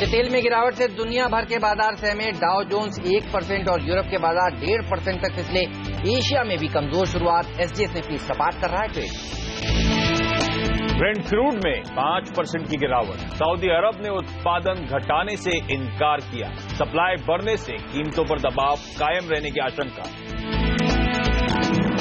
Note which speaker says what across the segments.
Speaker 1: Retail में गिरावट से दुनिया भर के बाजार सहमे। डाउ जोन्स 1% और यूरोप के बाजार 1.5% तक फिसले। एशिया में भी कमजोर शुरुआत। एसजीएक्स निफ्टी सपाट कर रहा है ट्रेड।
Speaker 2: ब्रेंट क्रूड में 5% की गिरावट। सऊदी अरब ने उत्पादन घटाने से इनकार किया। सप्लाई बढ़ने से कीमतों पर दबाव कायम रहने की आशंका।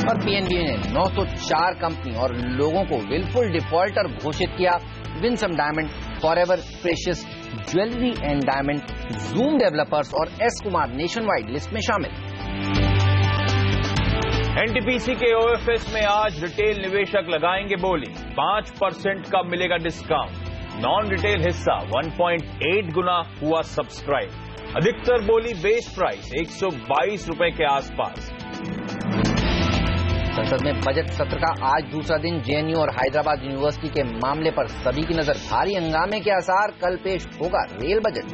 Speaker 1: और पीएनबी ने 904 कंपनी और लोगों को विलफुल डिफॉल्टर घोषित किया। Winsome diamond, forever precious jewellery and diamond, zoom developers और एस कुमार नेशनवाइड लिस्ट में शामिल।
Speaker 2: एनटीपीसी के ओएफएस में आज रिटेल निवेशक लगाएंगे बोली। 5% का मिलेगा डिस्काउंट। नॉन रिटेल हिस्सा 1.8 गुना हुआ सब्सक्राइब। अधिकतर बोली बेस प्राइस 122 रुपए के आसपास।
Speaker 1: संसद में बजट सत्र का आज दूसरा दिन। जेएनयू और हैदराबाद यूनिवर्सिटी के मामले पर सभी की नजर। भारी हंगामे के आसार। कल पेश होगा रेल बजट।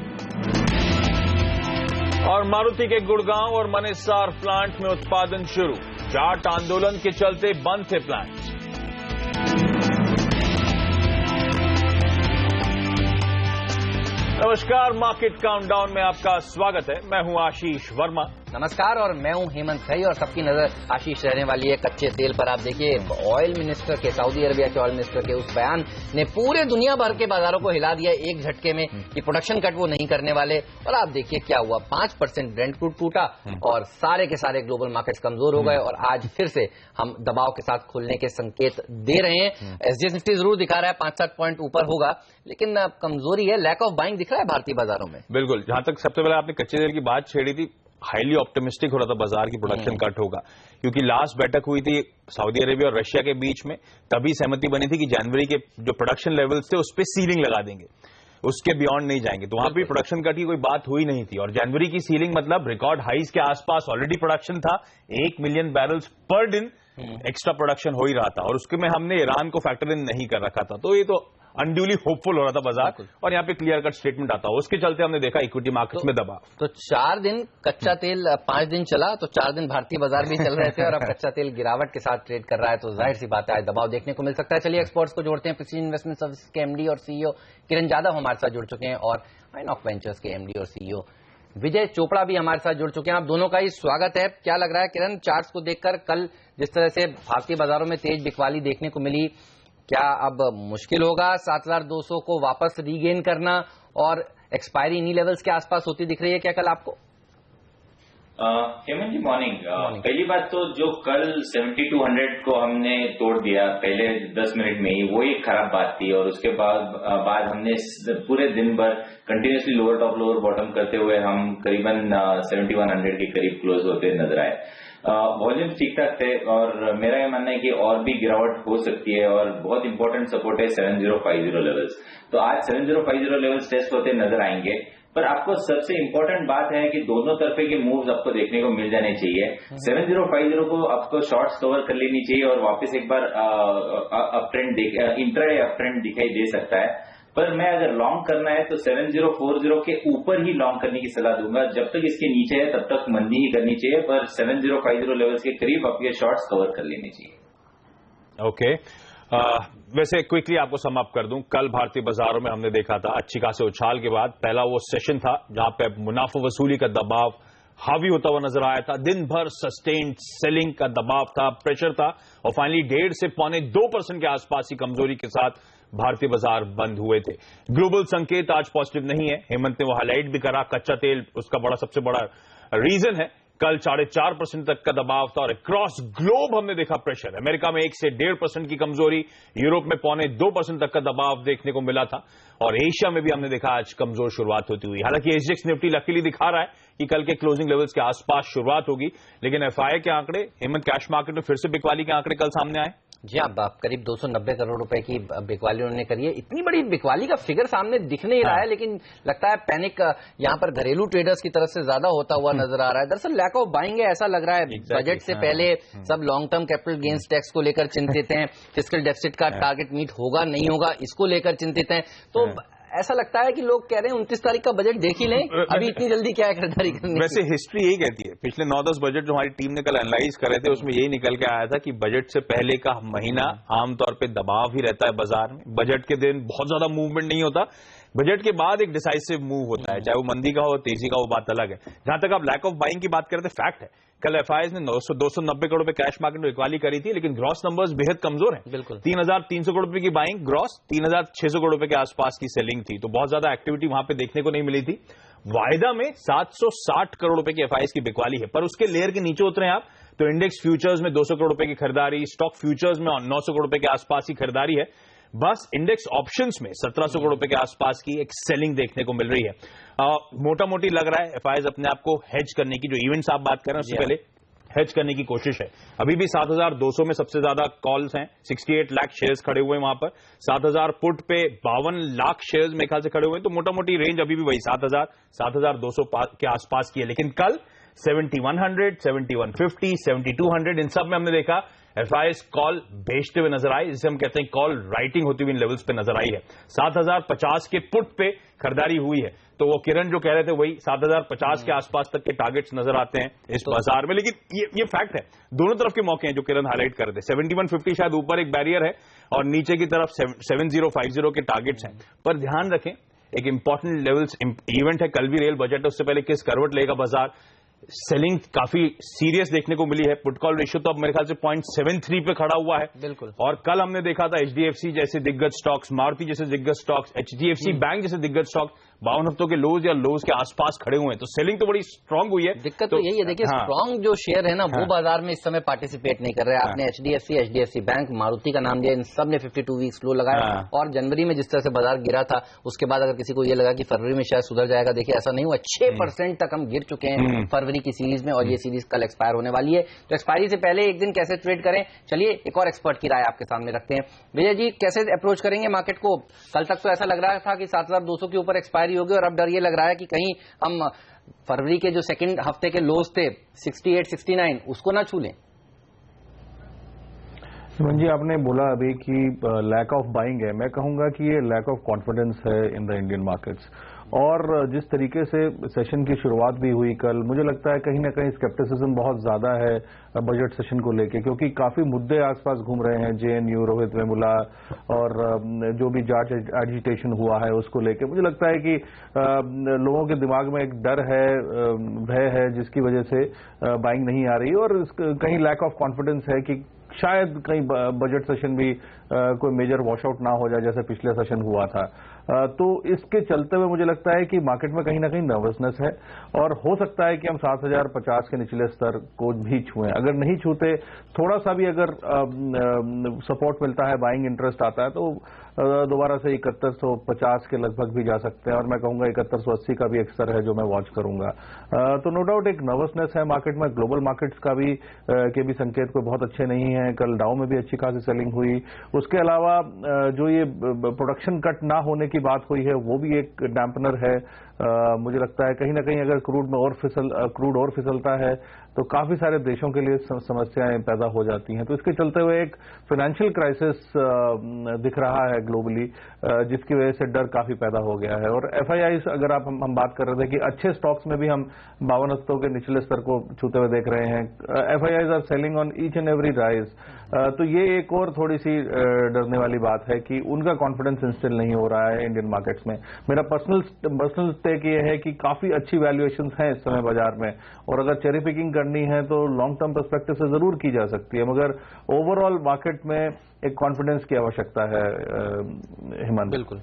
Speaker 2: और मारुति के गुड़गांव और मनेसर प्लांट में उत्पादन शुरू। जाट आंदोलन के चलते बंद थे प्लांट। नमस्कार, मार्केट काउंटडाउन में आपका स्वागत है। मैं हूं आशीष वर्मा।
Speaker 1: नमस्कार, और मैं हूं हेमंत खई। और सबकी नजर आशीष रहने वाली है कच्चे तेल पर। आप देखिए, ऑयल मिनिस्टर के, सऊदी अरबिया के ऑयल मिनिस्टर के उस बयान ने पूरे दुनिया भर के बाजारों को हिला दिया एक झटके में कि प्रोडक्शन कट वो नहीं करने वाले। और आप देखिए क्या हुआ, 5% ब्रेंट क्रूड टूटा और सारे के सारे ग्लोबल मार्केट्स कमजोर हो गए। और आज फिर से हम दबाव के साथ खुलने के संकेत दे रहे हैं। एसजीएक्स निफ्टी जरूर दिखा रहा है 5-7 पॉइंट ऊपर होगा, लेकिन कमजोरी है, लैक ऑफ बाइंग दिख रहा है भारतीय बाजारों में।
Speaker 2: बिल्कुल। जहां तक सबसे पहले आपने कच्चे तेल की बात छेड़ी थी, हाईली ऑप्टिमिस्टिक हो रहा था बाजार की प्रोडक्शन कट होगा, क्योंकि लास्ट बैठक हुई थी सऊदी अरेबिया और रशिया के बीच में। तभी सहमति बनी थी कि जनवरी के जो प्रोडक्शन लेवल्स थे उस पर सीलिंग लगा देंगे, उसके बियॉन्ड नहीं जाएंगे। तो वहां भी प्रोडक्शन कट की कोई बात हुई नहीं थी। और जनवरी की सीलिंग मतलब रिकॉर्ड हाइज के आसपास ऑलरेडी प्रोडक्शन था। 1 मिलियन बैरल्स पर दिन एक्स्ट्रा प्रोडक्शन हो ही रहा था, और उसके में हमने ईरान को फैक्टर इन नहीं कर रखा था। तो ये तो अनड्यूली होपफुल हो रहा था बाजार, और यहाँ पे क्लियर कट स्टेटमेंट आता हो, उसके चलते हमने देखा इक्विटी मार्केट्स में दबाव।
Speaker 1: तो 4 दिन कच्चा तेल 5 दिन चला, तो 4 दिन भारतीय बाजार भी चल रहे थे और अब कच्चा तेल गिरावट के साथ ट्रेड कर रहा है, तो जाहिर सी बात है दबाव देखने को मिल सकता है। चलिए एक्सपर्ट्स को जोड़ते हैं। प्रिसीजन इन्वेस्टमेंट सर्विसेज के एमडी और सीईओ किरण यादव हमारे साथ जुड़ चुके हैं, और आइनॉक्स वेंचर्स के एमडी और सीईओ विजय चोपड़ा भी हमारे साथ जुड़ चुके हैं। आप दोनों का ही स्वागत है। क्या लग रहा है किरण, चार्ट्स को देखकर कल जिस तरह से भारतीय बाजारों में तेज बिकवाली देखने को मिली, क्या अब मुश्किल होगा 7200 को वापस रीगेन करना, और एक्सपायरी इन्हीं लेवल्स के आसपास होती दिख रही है क्या कल आपको?
Speaker 3: हेमंत जी, मॉर्निंग। पहली बात तो जो कल 7200 को हमने तोड़ दिया पहले 10 मिनट में ही, वो एक खराब बात थी। और उसके बाद हमने पूरे दिन भर continuously lower top lower bottom करते हुए हम करीबन 7100 के करीब क्लोज होते नजर आए। वॉल्यूम ठीक ठाक थे, और मेरा यह मानना है कि और भी गिरावट हो सकती है। और बहुत इंपॉर्टेंट सपोर्ट है 7050 लेवल्स। तो आज 7050 लेवल्स टेस्ट होते नजर आएंगे। पर आपको सबसे इंपॉर्टेंट बात है कि दोनों तरफे के मूव्स आपको देखने को मिल जाने चाहिए। 7050 को आपको शॉर्ट्स कवर कर लेनी चाहिए, और वापस एक बार up trend intraday up trend दिखाई दे सकता है। पर मैं अगर लॉन्ग करना है तो 7040 के ऊपर ही लॉन्ग करने की सलाह दूंगा। जब तक इसके नीचे है तब तक मंदी ही करनी चाहिए, पर 7050 लेवल्स के करीब आपके शॉर्ट्स कवर कर लेने चाहिए।
Speaker 2: ओके। वैसे क्विकली आपको समाप्त कर दूं, कल भारतीय बाजारों में हमने देखा था अच्छी खासी उछाल के बाद पहला वो सेशन था जहां पे मुनाफा वसूली का दबाव हावी होता हुआ नजर आया था। दिन भर सस्टेन्ड सेलिंग का दबाव था, प्रेशर था, और फाइनली 1.5 से 2.25% के आसपास ही कमजोरी के साथ भारतीय बाजार बंद हुए थे। ग्लोबल संकेत आज पॉजिटिव नहीं है, हेमंत ने वो हाईलाइट भी करा। कच्चा तेल उसका सबसे बड़ा रीजन है। कल 4.5% तक का दबाव था, और अक्रॉस ग्लोब हमने देखा प्रेशर। अमेरिका में 1 से 1.5% की कमजोरी, यूरोप में 0.25% तक का दबाव देखने को मिला था, और एशिया में भी हमने देखा आज कमजोर शुरुआत होती हुई। हालांकि एसजीएक्स निफ्टी लकीली दिखा रहा है कि कल के क्लोजिंग लेवल्स के आसपास शुरुआत होगी, लेकिन एफआई के आंकड़े, हेमंत, कैश मार्केट में फिर से बिकवाली के आंकड़े कल सामने आए।
Speaker 1: जी हाँ, करीब 290 करोड़ रुपए की बिकवाली उन्होंने करी है। इतनी बड़ी बिकवाली का फिगर सामने दिख नहीं रहा है, लेकिन लगता है पैनिक यहाँ पर घरेलू ट्रेडर्स की तरफ से ज्यादा होता हुआ नजर आ रहा है। दरअसल लैक ऑफ बाइंग है, ऐसा लग रहा है। बजट से पहले सब long term capital gains tax को लेकर चिंतित हैं, फिस्कल डेफिसिट का टारगेट मीट होगा नहीं होगा इसको लेकर चिंतित हैं। तो ऐसा लगता है कि लोग कह रहे हैं 29 तारीख का बजट देख ही लें, अभी इतनी जल्दी क्या है खरीदारी करने।
Speaker 2: वैसे हिस्ट्री यही कहती है, पिछले 9-10 बजट जो हमारी टीम ने कल एनालाइज करे थे उसमें यही निकल के आया था कि बजट से पहले का महीना आमतौर पे दबाव ही रहता है बाजार में। बजट के दिन बहुत ज्यादा मूवमेंट नहीं होता, बजट के बाद एक डिसाइसिव मूव होता है, चाहे वो मंदी का हो तेजी का, वो बात अलग है। जहां तक आप लैक ऑफ बाइंग की बात कर रहे थे, फैक्ट है कल एफआईआईज ने 290 करोड़ रुपए कैश मार्केट में इक्वाली करी थी, लेकिन ग्रॉस नंबर्स बेहद कमजोर हैं।
Speaker 1: बिल्कुल
Speaker 2: 3,300 करोड़ रुपए की बाइंग ग्रॉस, 3,600 करोड़ रुपए के आसपास की सेलिंग थी, तो बहुत ज्यादा एक्टिविटी वहां पे देखने को नहीं मिली थी। वायदा में 760 करोड़ रुपए की एफआईआईज की बिकवाली है, पर उसके लेयर के नीचे उतरे आप तो इंडेक्स फ्यूचर्स में 200 करोड़ रुपए की खरीदारी, स्टॉक फ्यूचर्स में 900 करोड़ रुपए के आसपास की खरीदारी है। बस इंडेक्स ऑप्शंस में 1700 करोड़ रुपए के आसपास की एक सेलिंग देखने को मिल रही है। मोटा मोटी लग रहा है एफआईआईज अपने आप को हेज करने की, जो इवेंट्स आप बात कर रहे हैं उससे पहले हेज करने की कोशिश है। अभी भी 7,200 में सबसे ज्यादा कॉल्स हैं, 68 लाख शेयर्स खड़े हुए हैं वहां पर। 7,000 पुट पे 52 लाख शेयर्स मेरे ख्याल से खड़े हुए हैं, तो मोटा मोटी रेंज अभी भी वही 7,000 7,200 के आसपास की है। लेकिन कल 7100, 7150, 7200 इन सब में हमने देखा एफआईआईज कॉल बेचते हुए नजर आए, जिसे हम कहते हैं कॉल राइटिंग होती हुई इन लेवल्स पे नजर आई है। 7,050 के पुट पे खरीदारी हुई है, तो वो किरण जो कह रहे थे वही 7,050 के आसपास तक के टारगेट्स नजर आते हैं इस बाजार में। लेकिन ये फैक्ट है, दोनों तरफ के मौके हैं जो किरण हाईलाइट कर रहे थे। 7150 शायद ऊपर एक बैरियर है और नीचे की तरफ 7050 के टारगेट्स हैं, पर ध्यान रखें एक इंपॉर्टेंट लेवल्स इवेंट है, कल भी रेल बजट है, उससे पहले किस करवट लेगा बाजार। सेलिंग काफी सीरियस देखने को मिली है, पुट कॉल रेशियो तो अब मेरे ख्याल से 0.73 पे खड़ा हुआ है।
Speaker 1: बिल्कुल।
Speaker 2: और कल हमने देखा था एचडीएफसी जैसे दिग्गज स्टॉक्स, मारुति जैसे दिग्गज स्टॉक्स, एचडीएफसी बैंक जैसे दिग्गज स्टॉक्स 52 हफ्तों के लोज या लोज के आसपास खड़े हुए हैं, तो सेलिंग तो बड़ी स्ट्रांग हुई है।
Speaker 1: दिक्कत तो यही है, देखिए स्ट्रांग जो शेयर है ना वो बाजार में इस समय पार्टिसिपेट नहीं कर रहे हैं। आपने एचडीएफसी बैंक, मारुति का नाम दिया, इन सब ने 52 वीक्स लो लगाया। और जनवरी में जिस तरह से बाजार गिरा था, उसके बाद अगर किसी को ये लगा कि फरवरी में शायद सुधर जाएगा, देखिए ऐसा नहीं हुआ, 6% तक हम गिर चुके हैं फरवरी की सीरीज में, और ये सीरीज कल एक्सपायर होने वाली है। तो एक्सपायरी से पहले एक दिन कैसे ट्रेड करें, चलिए एक और एक्सपर्ट की राय आपके सामने रखते हैं। विजय जी, कैसे अप्रोच करेंगे मार्केट को? कल तक तो ऐसा लग रहा था कि 7,200 के ऊपर एक्सपायरी होगी, और अब डर ये लग रहा है कि कहीं हम फरवरी के जो सेकंड हफ्ते के लोज थे 68, 69 उसको ना छू लें।
Speaker 4: सुमन जी, आपने बोला अभी कि लैक ऑफ बाइंग है, मैं कहूंगा कि ये लैक ऑफ कॉन्फिडेंस है इन द इंडियन मार्केट्स। और जिस तरीके से सेशन की शुरुआत भी हुई कल, मुझे लगता है कहीं ना कहीं स्केप्टिसिज्म बहुत ज्यादा है बजट सेशन को लेके, क्योंकि काफी मुद्दे आसपास घूम रहे हैं, जेएनयू, रोहित वेमुला और जो भी जाट एजिटेशन हुआ है उसको लेके। मुझे लगता है कि लोगों के दिमाग में एक डर है, भय है, जिसकी वजह से बाइंग नहीं आ रही, और कहीं लैक ऑफ कॉन्फिडेंस है कि शायद कहीं बजट सेशन भी कोई मेजर वॉशआउट ना हो जाए जैसे पिछले सेशन हुआ था। तो इसके चलते हुए मुझे लगता है कि मार्केट में कहीं ना कहीं नर्वसनेस है, और हो सकता है कि हम 7,050 के निचले स्तर को भी छुएं। अगर नहीं छूते, थोड़ा सा भी अगर सपोर्ट मिलता है, बाइंग इंटरेस्ट आता है, तो दोबारा से 7150 के लगभग भी जा सकते हैं, और मैं कहूंगा 7180 का भी एक स्तर है जो मैं वॉच करूंगा। तो नो डाउट एक नर्वसनेस है मार्केट में। ग्लोबल मार्केट्स का भी के भी संकेत कोई बहुत अच्छे नहीं है। कल डाउ में भी अच्छी खासी सेलिंग हुई। उसके अलावा जो ये प्रोडक्शन कट ना होने की बात हुई है, वो भी एक डैम्पनर है। मुझे लगता है कहीं ना कहीं अगर क्रूड और फिसलता है तो काफी सारे देशों के लिए समस्याएं पैदा हो जाती हैं। तो इसके चलते हुए एक फाइनेंशियल क्राइसिस दिख रहा है ग्लोबली, जिसकी वजह से डर काफी पैदा हो गया है। और एफआईआई अगर हम बात कर रहे थे कि अच्छे स्टॉक्स में भी हम 52 हफ्तों के निचले स्तर को छूते हुए देख रहे हैं। FIIs are selling on each and every rise. तो ये एक और थोड़ी सी डरने वाली बात है कि उनका कॉन्फिडेंस इंस्टिल नहीं हो रहा है इंडियन मार्केट्स में। मेरा पर्सनल टेक ये है कि काफी अच्छी वैल्यूएशंस हैं इस समय बाजार में, और अगर चेरी पिकिंग करनी है तो लॉन्ग टर्म पर्सपेक्टिव से जरूर की जा सकती है, मगर ओवरऑल मार्केट में एक कॉन्फिडेंस की आवश्यकता है। हेमंत,
Speaker 2: बिल्कुल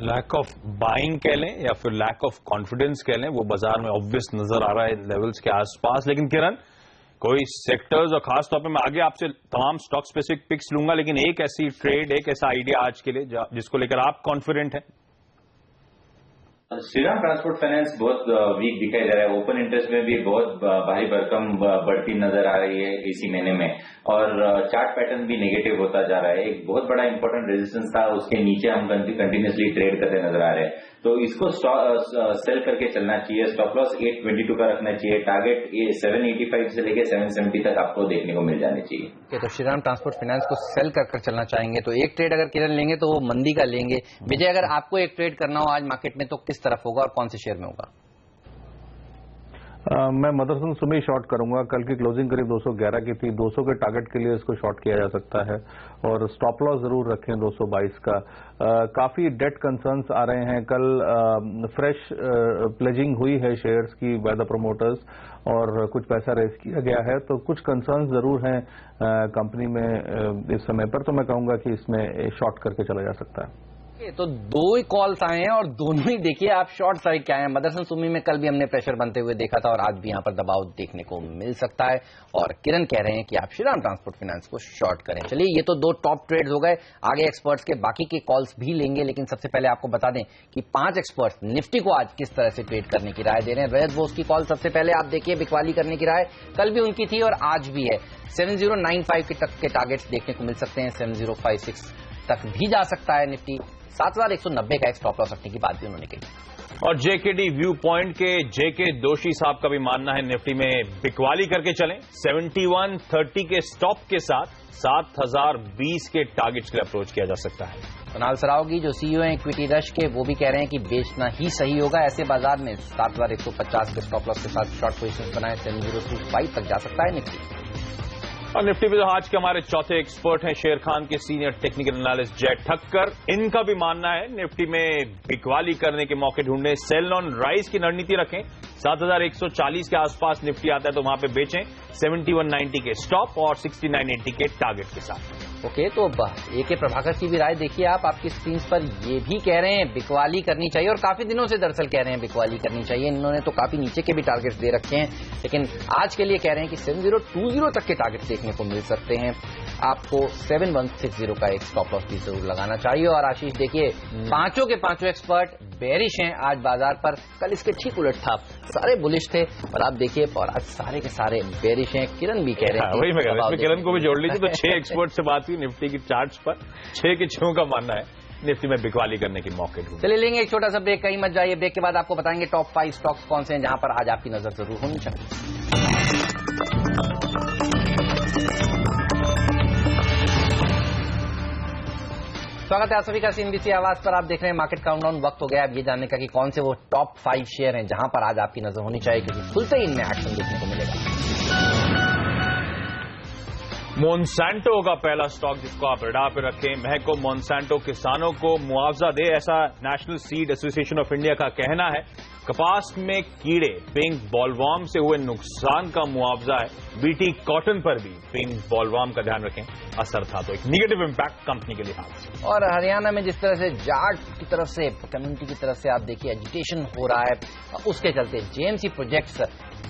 Speaker 2: लैक ऑफ बाइंग कह लें या फिर लैक ऑफ कॉन्फिडेंस कह लें, वो बाजार में ऑब्वियस नजर आ रहा है लेवल्स के आसपास। लेकिन किरण, कोई सेक्टर्स और खास तौर पे मैं आगे आपसे तमाम स्टॉक स्पेसिफिक पिक्स लूंगा, लेकिन एक ऐसी ट्रेड, एक ऐसा आइडिया आज के लिए जिसको लेकर आप कॉन्फिडेंट हैं?
Speaker 3: श्रीराम ट्रांसपोर्ट फाइनेंस बहुत वीक दिखाई दे रहा है। ओपन इंटरेस्ट में भी बहुत भारी भरकम बढ़ती नजर आ रही है इसी महीने में, और चार्ट पैटर्न भी नेगेटिव होता जा रहा है। एक बहुत बड़ा इंपॉर्टेंट रेजिस्टेंस था, उसके नीचे हम कंटिन्यूसली ट्रेड करते नजर आ रहे हैं। तो इसको सेल करके चलना चाहिए। स्टॉप लॉस 822 का रखना चाहिए। टारगेट 785 से लेकर 770 तक आपको देखने को मिल जाने चाहिए।
Speaker 1: तो श्रीराम ट्रांसपोर्ट फाइनेंस को सेल कर चलना चाहेंगे तो एक ट्रेड अगर किरण लेंगे तो वो मंदी का लेंगे। विजय, अगर आपको एक ट्रेड करना हो आज मार्केट में तो किस तरफ होगा और कौन से शेयर में होगा?
Speaker 4: मैं मदरसन सुमी शॉर्ट करूंगा। कल की क्लोजिंग करीब 211 की थी, 200 के टारगेट के लिए इसको शॉर्ट किया जा सकता है और स्टॉप लॉस जरूर रखें 222 का। काफी डेट कंसर्न्स आ रहे हैं। कल फ्रेश प्लेजिंग हुई है शेयर्स की बाय द प्रमोटर्स और कुछ पैसा रेज किया गया है, तो कुछ कंसर्न्स जरूर हैं कंपनी में इस समय पर, तो मैं कहूंगा कि इसमें शॉर्ट करके चला जा सकता है।
Speaker 1: तो दो ही कॉल्स आए हैं और दोनों ही देखिए आप शॉर्ट साइड के आए हैं। मदरसन सुमी में कल भी हमने प्रेशर बनते हुए देखा था और आज भी यहां पर दबाव देखने को मिल सकता है और किरण कह रहे हैं कि आप श्रीराम ट्रांसपोर्ट फाइनेंस को शॉर्ट करें। चलिए ये तो दो टॉप ट्रेड्स हो गए, आगे एक्सपर्ट्स के बाकी के कॉल्स भी लेंगे, लेकिन सबसे पहले आपको बता दें कि 5 एक्सपर्ट्स निफ्टी को आज किस तरह से ट्रेड करने की राय दे रहे हैं। रजत बोस की कॉल सबसे पहले आप देखिए, बिकवाली करने की राय कल भी उनकी थी और आज भी है। 7095 के टारगेट्स देखने को मिल सकते हैं, 7056 तक भी जा सकता है निफ्टी। 7190 का एक स्टॉप लॉस रखने की बात भी उन्होंने कही।
Speaker 2: और जेकेडी व्यू पॉइंट के जेके दोषी साहब का भी मानना है निफ्टी में बिकवाली करके चलें, 7130 के स्टॉप के साथ 7020 के टारगेट्स के लिए अप्रोच किया जा सकता है।
Speaker 1: कुणाल सरावगी जो सीईओ हैं इक्विटी रश के, वो भी कह रहे हैं कि बेचना ही सही होगा ऐसे बाजार में। 7150 के स्टॉप लॉस के साथ शॉर्ट पोजीशन बनाए, 7025 तक जा सकता है निफ्टी।
Speaker 2: और निफ्टी में जो आज के हमारे चौथे एक्सपर्ट हैं शेर खान के सीनियर टेक्निकल एनालिस्ट जय ठक्कर, इनका भी मानना है निफ्टी में बिकवाली करने के मौके ढूंढने, सेल ऑन राइज की रणनीति रखें। 7140 के आसपास निफ्टी आता है तो वहां पे बेचें, 7190 के स्टॉप और 6980 के टारगेट के साथ।
Speaker 1: ओके, तो एके प्रभाकर की भी राय देखिए आप आपकी स्क्रीन पर। ये भी कह रहे हैं बिकवाली करनी चाहिए और काफी दिनों से दरअसल कह रहे हैं बिकवाली करनी चाहिए। इन्होंने तो काफी नीचे के भी टारगेट्स दे रखे हैं, लेकिन आज के लिए कह रहे हैं कि 7020 तक के टारगेट्स देखने को मिल सकते हैं। आपको 7160 का एक स्टॉप लॉस भी जरूर लगाना चाहिए। और आशीष देखिए, पांचों के पांचों एक्सपर्ट बेरिश हैं आज बाजार पर। कल इसके ठीक उलट था, सारे बुलिश थे और आप देखिए और आज सारे के सारे बेरिश हैं। किरण भी कह रहे हैं,
Speaker 2: वही मैं कह रहा हूं, किरण को भी जोड़ लीजिए। तो 6 एक्सपर्ट से बात हुई निफ्टी की चार्ट्स पर, 6 के 6 का मानना है निफ्टी में बिकवाली करने की मौके ढूंढ।
Speaker 1: चलिए लेंगे एक छोटा सा ब्रेक, कहीं मत जाइए। ब्रेक के बाद आपको बताएंगे टॉप 5 स्टॉक्स कौन से हैं जहां पर आज आपकी नजर जरूर होनी चाहिए। स्वागत है आप सभी का सीएनबीसी आवाज पर। आप देख रहे हैं मार्केट काउंटडाउन। वक्त हो गया अब ये जानने का कि कौन से वो टॉप 5 शेयर हैं जहां पर आज आपकी नजर होनी चाहिए, क्योंकि खुलते ही इनमें एक्शन देखने को मिलेगा।
Speaker 2: मोनसैंटो का पहला स्टॉक जिसको आप रडार पे रखें। महको मोनसैंटो किसानों को मुआवजा दे, ऐसा national seed association of India का कहना है। कपास में कीड़े पिंक बॉलवर्म से हुए नुकसान का मुआवजा है। बीटी कॉटन पर भी पिंक बॉलवर्म का ध्यान रखें, असर था तो एक निगेटिव इंपैक्ट कंपनी के लिहाज से।
Speaker 1: और हरियाणा में जिस तरह से जाट की तरफ से, कम्युनिटी की तरफ से आप देखिए एजिटेशन हो रहा है, उसके चलते जेएमसी प्रोजेक्ट्स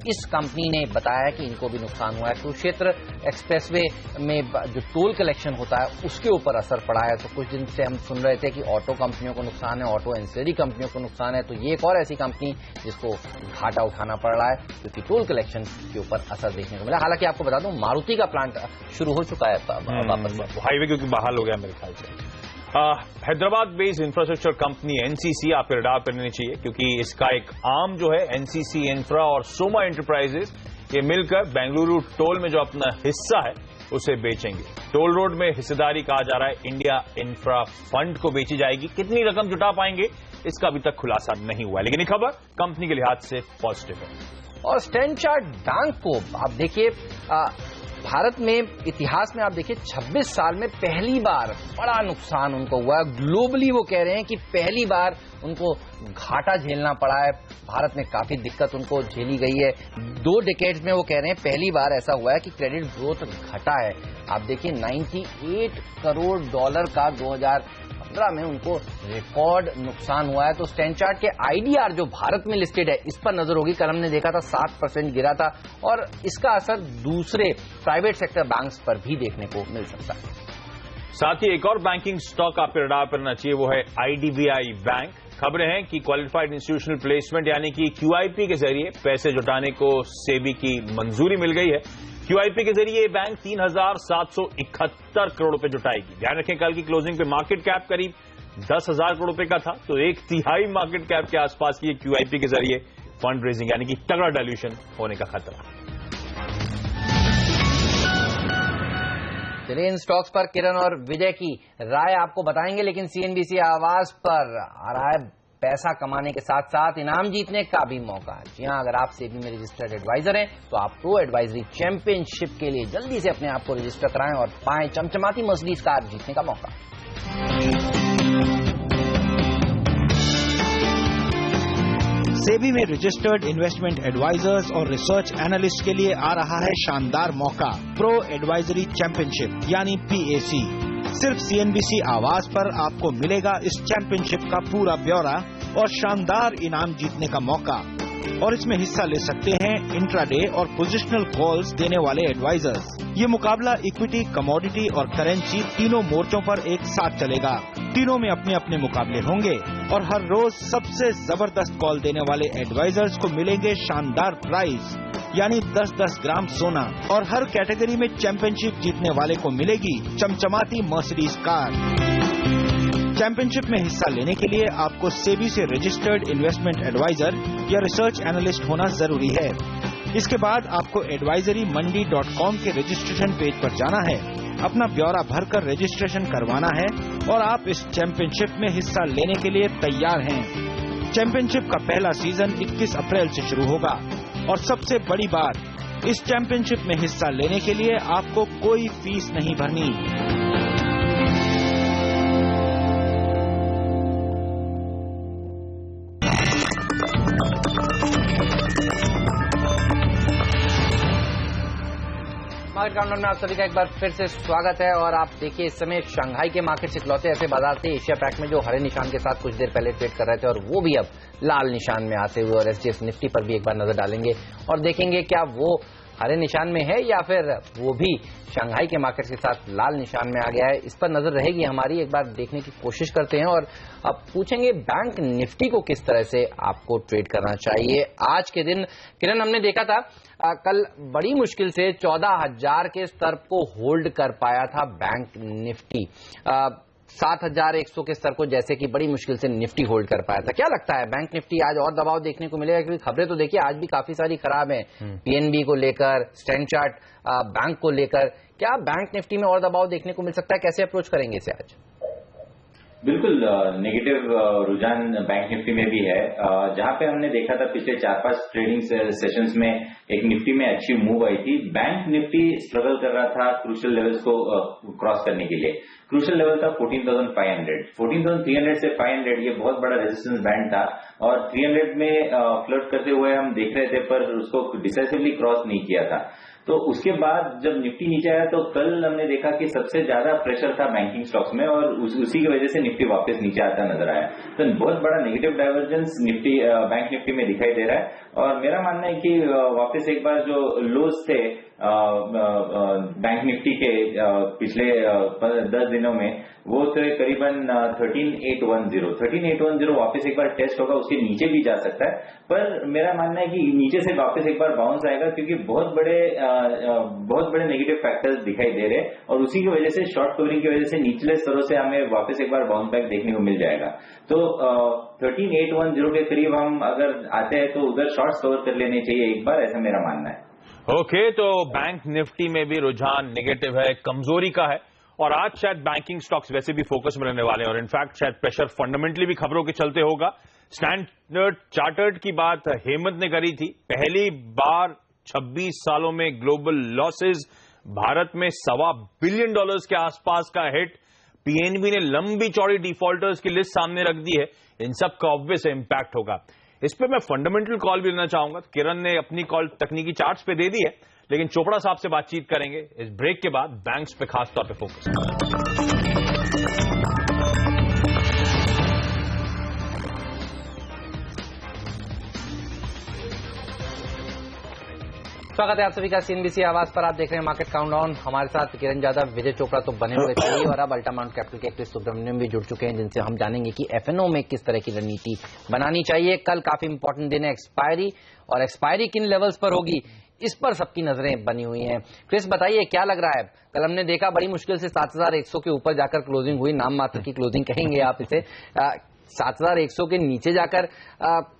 Speaker 1: इस कंपनी ने बताया कि इनको भी नुकसान हुआ है। कुरुक्षेत्र एक्सप्रेसवे में जो टोल कलेक्शन होता है उसके ऊपर असर पड़ा है। तो कुछ दिन से हम सुन रहे थे कि ऑटो कंपनियों को नुकसान है, ऑटो एंसिलरी कंपनियों को नुकसान है, तो ये एक और ऐसी कंपनी जिसको घाटा उठाना पड़ रहा है क्योंकि टोल कलेक्शन के ऊपर असर देखने को मिला। हालांकि आपको बता दूं मारुति का प्लांट शुरू हो चुका है वापस,
Speaker 2: हाईवे क्योंकि बहाल हो गया मेरे ख्याल से। Hyderabad based infrastructure company NCC आप रडार पर लेनी चाहिए, क्योंकि इसका एक आर्म जो है एनसीसी इंफ्रा और सोमा एंटरप्राइजेस, ये मिलकर बेंगलुरु टोल में जो अपना हिस्सा है उसे बेचेंगे। टोल रोड में हिस्सेदारी कहा जा रहा है इंडिया इंफ्रा फंड को बेची जाएगी। कितनी रकम जुटा पाएंगे इसका अभी तक खुलासा नहीं हुआ है, लेकिन ये खबर कंपनी के लिहाज से पॉजिटिव है।
Speaker 1: और स्टैंडर्ड चार्टर्ड बैंक को आप देखिए, भारत में इतिहास में आप देखिए 26 साल में पहली बार बड़ा नुकसान उनको हुआ है। ग्लोबली वो कह रहे हैं कि पहली बार उनको घाटा झेलना पड़ा है। भारत में काफी दिक्कत उनको झेली गई है। 2 डिकेड्स में वो कह रहे हैं पहली बार ऐसा हुआ है कि क्रेडिट ग्रोथ घटा है। आप देखिए 98 करोड़ डॉलर का 2015 में उनको रिकॉर्ड नुकसान हुआ है। तो स्टैंडर्ड चार्ट के आईडीआर जो भारत में लिस्टेड है इस पर नजर होगी। कल हमने देखा था 7% गिरा था और इसका असर दूसरे प्राइवेट सेक्टर बैंक्स पर भी देखने को मिल सकता है।
Speaker 2: साथ ही एक और बैंकिंग स्टॉक आपके रडार पर रहना चाहिए, वो है आईडीबीआई बैंक। खबरें हैं कि क्वालिफाइड इंस्टीट्यूशनल प्लेसमेंट यानी कि क्यूआईपी के जरिए पैसे जुटाने को सेबी की मंजूरी मिल गई है। क्यूआईपी के जरिए ये बैंक 3771 करोड़ रुपए जुटाएगी। ध्यान रखें कल की क्लोजिंग पे मार्केट कैप करीब 10,000 करोड़ रुपए का था, तो 1/3 मार्केट कैप के आसपास की क्यूआईपी के जरिए फंड रेजिंग यानी कि तगड़ा डाइल्यूशन होने का खतरा।
Speaker 1: चलिए इन स्टॉक्स पर किरण और विजय की राय आपको बताएंगे, लेकिन सीएनबीसी आवाज पर आ रहा है पैसा कमाने के साथ साथ इनाम जीतने का भी मौका। जी हाँ, अगर आप सेबी में रजिस्टर्ड एडवाइजर हैं तो आप प्रो एडवाइजरी चैंपियनशिप के लिए जल्दी से अपने आप को रजिस्टर कराएं और पाएं चमचमाती मर्सिडीज कार जीतने का मौका।
Speaker 5: सेबी में रजिस्टर्ड इन्वेस्टमेंट एडवाइजर्स और रिसर्च एनालिस्ट के लिए आ रहा है शानदार मौका, प्रो एडवाइजरी चैंपियनशिप यानी PAC। सिर्फ CNBC आवाज पर आपको मिलेगा इस चैंपियनशिप का पूरा ब्यौरा और शानदार इनाम जीतने का मौका। और इसमें हिस्सा ले सकते हैं इंट्राडे और पोजिशनल कॉल्स देने वाले एडवाइजर्स। ये मुकाबला इक्विटी, कमोडिटी और करेंसी तीनों मोर्चों पर एक साथ चलेगा। तीनों में अपने अपने मुकाबले होंगे और हर रोज सबसे जबरदस्त कॉल देने वाले एडवाइजर्स को मिलेंगे शानदार प्राइज यानी 10-10 ग्राम सोना। और हर कैटेगरी में चैंपियनशिप जीतने वाले को मिलेगी चमचमाती मर्सिडीज कार। चैंपियनशिप में हिस्सा लेने के लिए आपको सेबी से रजिस्टर्ड इन्वेस्टमेंट एडवाइजर या रिसर्च एनालिस्ट होना जरूरी है। इसके बाद आपको advisoryमंडी.com के रजिस्ट्रेशन पेज पर जाना है, अपना ब्यौरा भरकर रजिस्ट्रेशन करवाना है और आप इस चैंपियनशिप में हिस्सा लेने के लिए तैयार हैं। चैंपियनशिप का पहला सीजन 21 अप्रैल से शुरू होगा और सबसे बड़ी बात, इस चैंपियनशिप में हिस्सा लेने के लिए आपको कोई फीस नहीं भरनी।
Speaker 1: मार्केट काउंटडाउन में आप सभी का एक बार फिर से स्वागत है। और आप देखिए, इस समय शंघाई के मार्केट इकलौते ऐसे बाजार थे एशिया पैक में जो हरे निशान के साथ कुछ देर पहले ट्रेड कर रहे थे और वो भी अब लाल निशान में आते हुए। और SGX निफ्टी पर भी एक बार नजर डालेंगे और देखेंगे क्या वो हरे निशान में है या फिर वो भी शंघाई के मार्केट के साथ लाल निशान में आ गया है। इस पर नजर रहेगी हमारी, एक बार देखने की कोशिश करते हैं। और अब पूछेंगे बैंक निफ्टी को किस तरह से आपको ट्रेड करना चाहिए आज के दिन। किरण, हमने देखा था कल बड़ी मुश्किल से 14,000 के स्तर को होल्ड कर पाया था बैंक निफ्टी। 7,100 के स्तर को जैसे कि बड़ी मुश्किल से निफ्टी होल्ड कर पाया था। क्या लगता है बैंक निफ्टी आज और दबाव देखने को मिलेगा? क्योंकि खबरें तो देखिए आज भी काफी सारी खराब हैं, PNB को लेकर, स्टैंडर्ड चार्ट बैंक को लेकर। क्या बैंक निफ्टी में और दबाव देखने को मिल सकता है? कैसे अप्रोच करेंगे इसे आज?
Speaker 3: बिल्कुल नेगेटिव रुझान बैंक निफ्टी में भी है। जहां पे हमने देखा था पिछले 4-5 ट्रेडिंग सेशंस में एक निफ्टी में अच्छी मूव आई थी। बैंक निफ्टी स्ट्रगल कर रहा था क्रूशियल लेवल्स को क्रॉस करने के लिए। क्रूशियल लेवल था 14,500, 14,300 से 500, ये बहुत बड़ा रेजिस्टेंस बैंड था और 300 में फ्लर्ट करते हुए हम देख रहे थे, पर उसको डिसाइसिवली क्रॉस नहीं किया था। तो उसके बाद जब निफ्टी नीचे आया तो कल हमने देखा कि सबसे ज्यादा प्रेशर था बैंकिंग स्टॉक्स में और उसी की वजह से निफ्टी वापस नीचे आता नजर आया। तो बहुत बड़ा negative divergence Nifty bank Nifty में दिखाई दे रहा है। और मेरा मानना है कि वापस एक बार जो लोज थे बैंक निफ्टी के पिछले 10 दिनों में, वो थे करीबन 13,810 वापस एक बार टेस्ट होगा, उसके नीचे भी जा सकता है। पर मेरा मानना है कि नीचे से वापस एक बार बाउंस आएगा क्योंकि बहुत बड़े नेगेटिव फैक्टर्स दिखाई दे रहे हैं और उसी की वजह से शॉर्ट कवरिंग की वजह से निचले स्तरों से हमें वापस एक बार बाउंस बैक देखने को मिल जाएगा। तो 13,810 के करीब हम अगर आते हैं तो उधर शॉर्ट्स कवर कर लेने चाहिए एक बार, ऐसा मेरा मानना है।
Speaker 2: ओके, तो बैंक निफ्टी में भी रुझान नेगेटिव है, कमजोरी का है और आज शायद बैंकिंग स्टॉक्स वैसे भी फोकस में रहने वाले हैं और इनफैक्ट शायद प्रेशर फंडामेंटली भी खबरों के चलते होगा। स्टैंडर्ड चार्टर्ड की बात हेमंत ने करी थी, पहली बार 26 सालों में ग्लोबल लॉसेस भारत में $1.25 बिलियन के आसपास का हिट। PNB ने लंबी चौड़ी डिफॉल्टर्स की लिस्ट सामने रख दी है, इन सब का ऑब्वियस इंपैक्ट होगा। इस पे मैं फंडामेंटल कॉल भी लेना चाहूंगा। किरण ने अपनी कॉल तकनीकी चार्ट्स पे दे दी है, लेकिन चोपड़ा साहब से बातचीत करेंगे इस ब्रेक के बाद, बैंक्स पे खास तौर पे फोकस।
Speaker 1: स्वागत है आप सभी का CNBC आवाज पर। आप देख रहे हैं मार्केट काउंटडाउन। हमारे साथ किरण यादव, विजय चोपड़ा तो बने हुए थे और अब अल्टा माउंट कैपिटल के क्रिस सुब्रमण्यम भी जुड़ चुके हैं, जिनसे हम जानेंगे कि FNO में किस तरह की रणनीति बनानी चाहिए। कल काफी इंपॉर्टेंट दिन है एक्सपायरी, और एक्सपायरी किन लेवल्स पर होगी इस पर सबकी नजरें बनी हुई हैं। क्रिस बताइए क्या लग रहा है? कल हमने देखा बड़ी मुश्किल से 7,100 के ऊपर जाकर क्लोजिंग हुई, नाम मात्र की क्लोजिंग कहेंगे आप इसे। 7,100 के नीचे जाकर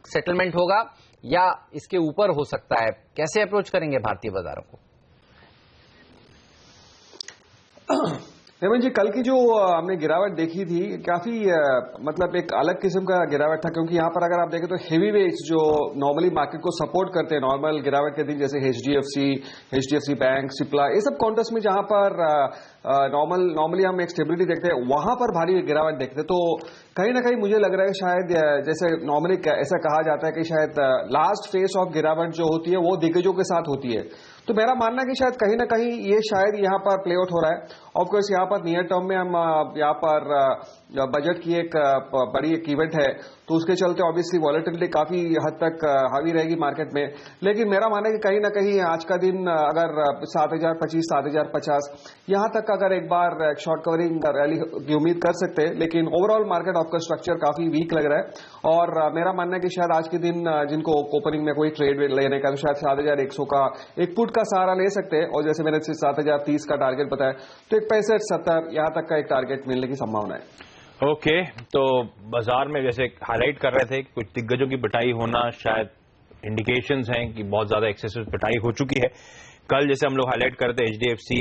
Speaker 1: सेटलमेंट होगा या इसके ऊपर हो सकता है? कैसे अप्रोच करेंगे भारतीय बाजारों को?
Speaker 6: हेमंत जी, कल की जो हमने गिरावट देखी थी काफी मतलब एक अलग किस्म का गिरावट था, क्योंकि यहाँ पर अगर आप देखें तो हेवी वेट्स जो नॉर्मली मार्केट को सपोर्ट करते हैं नॉर्मल गिरावट के दिन, जैसे एचडीएफसी बैंक, सिप्ला, ये सब काउंटर्स में जहां पर नॉर्मली हम एक स्टेबिलिटी देखते हैं, वहां पर भारी गिरावट देखते हैं। तो कहीं ना कहीं मुझे लग रहा है शायद जैसे नॉर्मली ऐसा कहा जाता है कि शायद लास्ट फेज ऑफ गिरावट जो होती है वो दिग्गजों के साथ होती है। तो मेरा मानना है कि शायद कहीं ना कहीं ये शायद यहाँ पर प्ले आउट हो रहा है। ऑफकोर्स यहाँ पर नियर टर्म में हम यहाँ पर बजट की एक बड़ी एक इवेंट है, तो उसके चलते ऑब्वियसली वॉलेटिलिटी काफी हद तक हावी रहेगी मार्केट में। लेकिन मेरा मानना है कि कहीं ना कहीं आज का दिन अगर 7025, 7050 यहाँ तक अगर एक बार शॉर्ट कवरिंग रैली की उम्मीद कर सकते हैं। लेकिन ओवरऑल मार्केट आपका स्ट्रक्चर काफी वीक लग रहा है, और मेरा मानना है कि शायद आज के दिन जिनको ओपनिंग में कोई ट्रेड लेने का, तो शायद 7100 का एक पुट का सहारा ले सकते हैं, और जैसे मैंने 7030 का टारगेट बताया, तो एक 65-70 यहां तक का एक टारगेट मिलने की संभावना है।
Speaker 2: ओके, तो बाजार में जैसे हाईलाइट कर रहे थे कुछ दिग्गजों की पिटाई होना, शायद इंडिकेशंस हैं कि बहुत ज्यादा एक्सेसिव पिटाई हो चुकी है। कल जैसे हम लोग हाईलाइट करते एचडीएफसी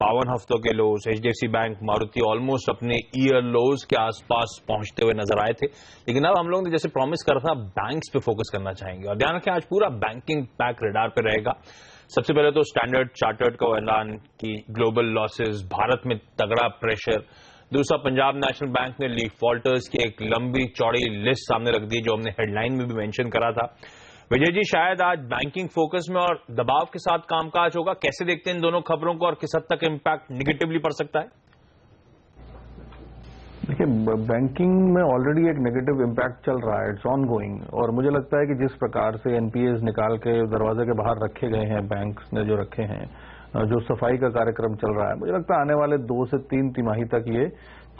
Speaker 2: 52 हफ्तों के लोज, एचडीएफसी बैंक, मारुति ऑलमोस्ट अपने ईयर लोज के आसपास पहुंचते हुए नजर आए थे। लेकिन अब हम लोग ने जैसे प्रॉमिस करा था बैंक्स पे फोकस करना चाहेंगे, और ध्यान रखें आज पूरा बैंकिंग पैक रडार पे रहेगा। सबसे पहले तो स्टैंडर्ड चार्टर्ड का ऐलान कि ग्लोबल लॉसेस, भारत में तगड़ा प्रेशर। दूसरा, पंजाब नेशनल बैंक ने डिफॉल्टर्स की एक लंबी चौड़ी लिस्ट सामने रख दी, जो हमने हेडलाइन में भी मेंशन करा था। विजय जी, शायद आज बैंकिंग फोकस में और दबाव के साथ कामकाज होगा, कैसे देखते हैं इन दोनों खबरों को, और किस हद तक इम्पैक्ट निगेटिवली पड़ सकता है?
Speaker 4: देखिए, बैंकिंग में ऑलरेडी एक नेगेटिव इम्पैक्ट चल रहा है, इट्स ऑन गोइंग। और मुझे लगता है कि जिस प्रकार से एनपीएस निकाल के दरवाजे के बाहर रखे गए हैं, बैंक्स ने जो रखे हैं, जो सफाई का कार्यक्रम चल रहा है, मुझे लगता है आने वाले 2 से 3 तिमाही तक ये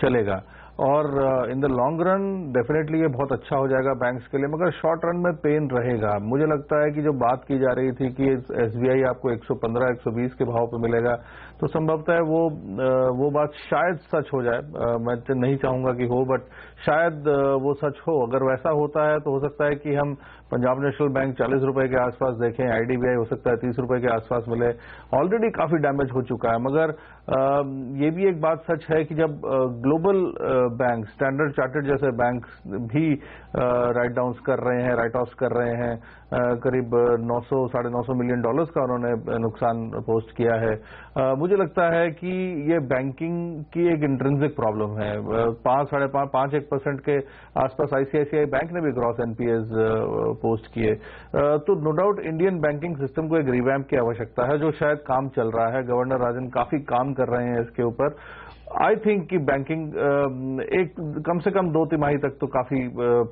Speaker 4: चलेगा। और in the long run definitely ये बहुत अच्छा हो जाएगा बैंक्स के लिए, मगर शॉर्ट रन में पेन रहेगा। मुझे लगता है कि जो बात की जा रही थी कि एसबीआई आपको 115-120 के भाव पे मिलेगा, तो संभवतः वो बात शायद सच हो जाए। मैं नहीं चाहूंगा कि हो, बट शायद वो सच हो। अगर वैसा होता है तो हो सकता है कि हम पंजाब नेशनल बैंक 40 रुपए के आसपास देखें, आईडीबीआई हो सकता है 30 रुपए के आसपास मिले। ऑलरेडी काफी डैमेज हो चुका है। मगर ये भी एक बात सच है कि जब ग्लोबल बैंक, स्टैंडर्ड चार्टर्ड जैसे बैंक भी राइट डाउन्स कर रहे हैं, राइट ऑफ्स कर रहे हैं, करीब 900-950 मिलियन डॉलर्स का उन्होंने नुकसान पोस्ट किया है। मुझे लगता है कि ये बैंकिंग की एक इंट्रिंसिक प्रॉब्लम है। 5-5.5-1% के आसपास आईसीआईसीआई बैंक ने भी ग्रॉस एनपीएस पोस्ट किए। तो no doubt Indian banking system को एक रिवैम्प की आवश्यकता है, जो शायद काम चल रहा है। गवर्नर राजन काफी काम कर रहे हैं इसके ऊपर। आई थिंक कि बैंकिंग एक कम से कम 2 तिमाही तक तो काफी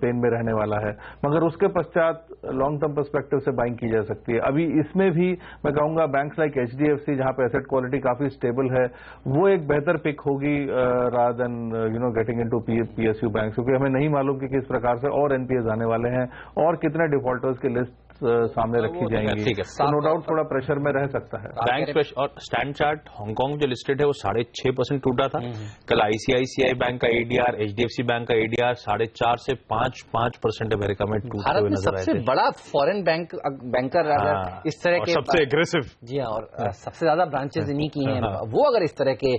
Speaker 4: पेन में रहने वाला है, मगर उसके पश्चात लॉन्ग टर्म पर्सपेक्टिव से बाइंग की जा सकती है। अभी इसमें भी मैं कहूंगा बैंक्स लाइक एचडीएफसी, जहां पे एसेट क्वालिटी काफी स्टेबल है, वो एक बेहतर पिक होगी rather than getting into PSU bank, क्योंकि हमें नहीं मालूम कि किस प्रकार से और एनपीएस आने वाले हैं और कितने डिफॉल्टर्स की लिस्ट सामने रखी जाएंगी। तो नो डाउट थोड़ा प्रेशर में रह सकता है
Speaker 2: बैंक। और स्टैंड चार्ट हांगकांग जो लिस्टेड है वो 6.5% टूटा था। कल आईसीआईसीआई बैंक का एडीआर, एचडीएफसी बैंक का एडीआर 4.5 से 5% अमेरिका में टूटते हुए नजर आए थे।
Speaker 1: सबसे बड़ा फॉरेन बैंकर इस तरह के,
Speaker 2: सबसे एग्रेसिव,
Speaker 1: जी हाँ, और सबसे ज्यादा ब्रांचेस इन्हीं की हैं, वो अगर इस तरह के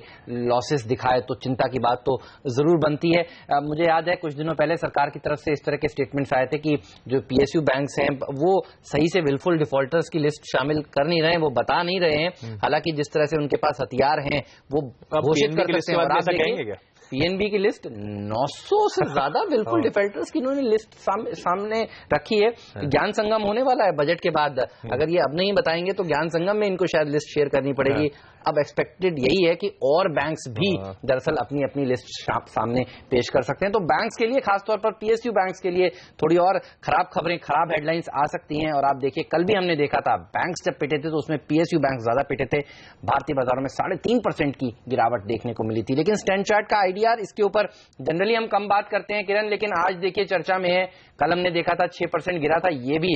Speaker 1: लॉसेस दिखाए तो चिंता की बात तो जरूर बनती है। मुझे याद है कुछ दिनों पहले सरकार की तरफ से इस तरह के स्टेटमेंट्स आए थे कि जो पीएसयू बैंक्स हैं वो सही से विलफुल डिफॉल्टर्स की लिस्ट शामिल कर नहीं रहे हैं, वो बता नहीं रहे हैं। हालांकि जिस तरह से उनके पास हथियार हैं वो घोषित कर सकते हैं। और आप देखेंगे पीएनबी की लिस्ट 900 से ज्यादा विलफुल डिफॉल्टर्स की इन्होंने लिस्ट सामने रखी है। ज्ञान संगम होने वाला है बजट के बाद, अगर ये अब नहीं बताएंगे तो ज्ञान संगम में इनको शायद लिस्ट शेयर करनी पड़ेगी। अब एक्सपेक्टेड यही है कि और बैंक्स भी दरअसल अपनी अपनी लिस्ट सामने पेश कर सकते हैं। तो बैंक्स के लिए, खासतौर पर पीएसयू बैंक्स के लिए थोड़ी और खराब खबरें, खराब हेडलाइंस आ सकती हैं। और आप देखिए कल भी हमने देखा था बैंक्स जब पिटे थे तो उसमें पीएसयू बैंक ज्यादा पिटे थे। भारतीय बाजारों में 3.5% की गिरावट देखने को मिली थी। लेकिन स्टैंड चार्ट का आईडीआर, इसके ऊपर जनरली हम कम बात करते हैं किरण, लेकिन आज देखिए चर्चा में है। कल हमने देखा था 6% गिरा था, ये भी